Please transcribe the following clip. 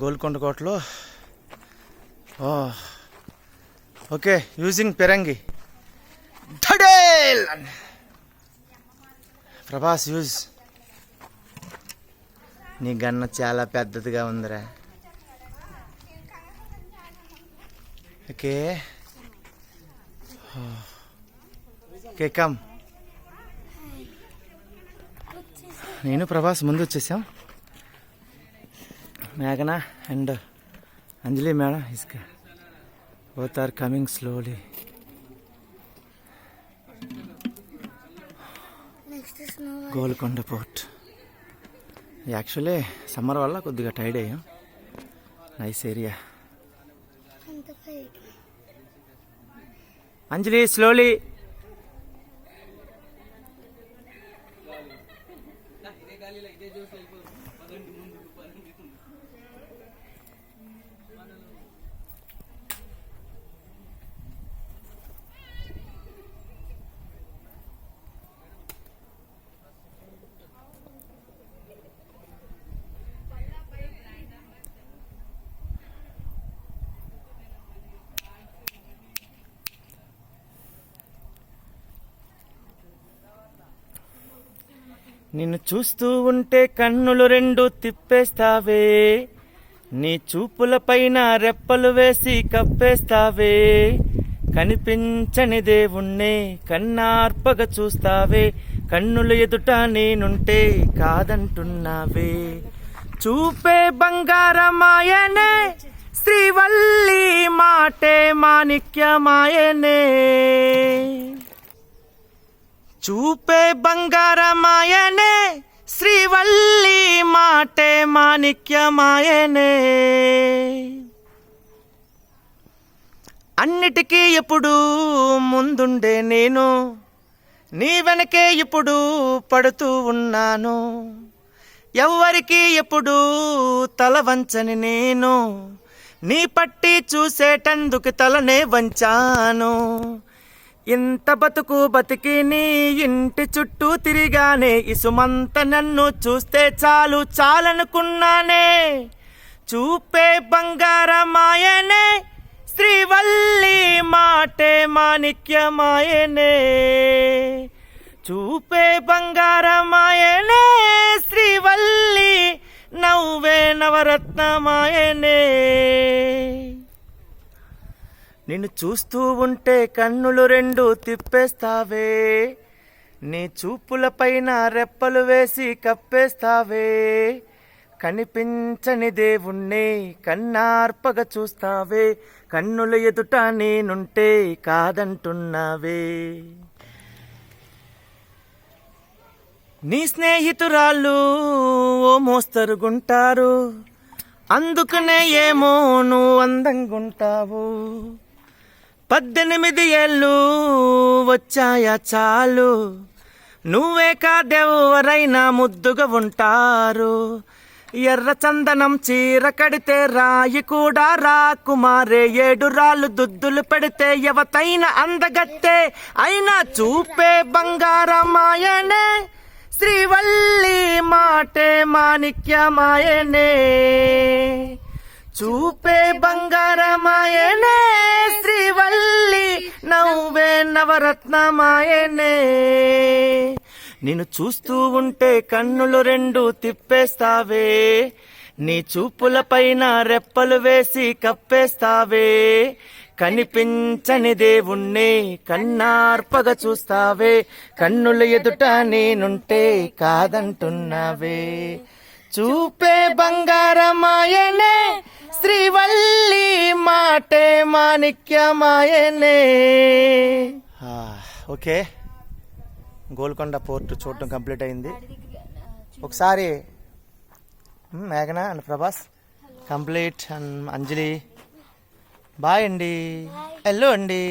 గోల్కొండ కోటలో. Okay, using పెరంగి ధడేల్ ప్రభాస్ యూజ్. నీ గన్న చాలా పెద్దదిగా ఉందిరా. Okay okay come. నేను ప్రభాస్ ముందు వచ్చేసాం. మేఘనా అండ్ అంజలి మేడం ఇసుక both are coming slowly. Golconda fort. Actually summer వల్ల కొద్దిగా టైర్డ్ అయ్యాం. Nice area. అంజలి స్లోలీ. నిన్ను చూస్తూ ఉంటే కన్నులు రెండు తిప్పేస్తావే, నీ చూపుల పైన రెప్పలు వేసి కప్పేస్తావే, కనిపించని దేవుణ్ణే కన్నార్పగా చూస్తావే, కన్నులు ఎదుట నేనుంటే కాదంటున్నావే. చూపే బంగారమాయనే శ్రీవల్లి, మాటే మాణిక్యమాయనే. చూపే బంగారమాయనే శ్రీవల్లి, మాటే మాణిక్యమాయనే. అన్నిటికీ ఎప్పుడు ముందుండే నేను, నీ వెనకే ఇప్పుడు పడుతూ ఉన్నాను. ఎవ్వరికి ఎప్పుడు తల వంచని నేను, నీ పట్టి చూసేటందుకు తలనే వంచాను. ఇంత బతుకు బతికి నీ ఇంటి చుట్టూ తిరిగానే, ఇసుమంత నన్ను చూస్తే చాలు చాలనుకున్నానే. చూపే బంగారమాయనే శ్రీవల్లి, మాటే మాణిక్యమాయనే. చూపే బంగారమాయనే శ్రీవల్లి, నవ్వే నవరత్నమాయనే. నిన్ను చూస్తూ ఉంటే కన్నులు రెండు తిప్పేస్తావే, నీ చూపుల పైన రెప్పలు వేసి కప్పేస్తావే, కనిపించని దేవుణ్ణే కన్నార్పగా చూస్తావే, కన్నుల ఎదుట నేనుంటే కాదంటున్నావే. నీ స్నేహితురాళ్ళు ఓ మోస్తరుగుంటారు, అందుకనే ఏమో నువ్వు అందంగుంటావు. 18 ఏళ్ళు వచ్చాయా చాలు, నువ్వే కాదెవరైనా ముద్దుగా ఉంటారు. ఎర్ర చందనం చీర కడితే రాయి కూడా రాకుమారే, 7 రాళ్ళు దుద్దులు పెడితే ఎవతైనా అందగత్తే. అయినా చూపే బంగారమాయనే శ్రీవల్లి, మాటే మాణిక్యమాయనే. చూపే బంగారమాయనే శ్రీవల్లి, నవ్వే నవరత్నమాయనే. నిన్ను చూస్తూ ఉంటే కన్నులు రెండు తిప్పేస్తావే, నీ చూపుల పైన రెప్పలు వేసి కప్పేస్తావే, కనిపించని దేవుణ్ణే కన్నార్పగా చూస్తావే, కన్నుల ఎదుట నేనుంటే కాదంటున్నావే. చూపే బంగారమాయనే శ్రీవల్లి, మాటే మాణిక్యమాయనే. ఓకే, గోల్కొండ పోర్ట్ చూడటం కంప్లీట్ అయింది. ఒకసారి మేఘనా and Prabhas complete. And Anjali bye అండి. హలో అండి.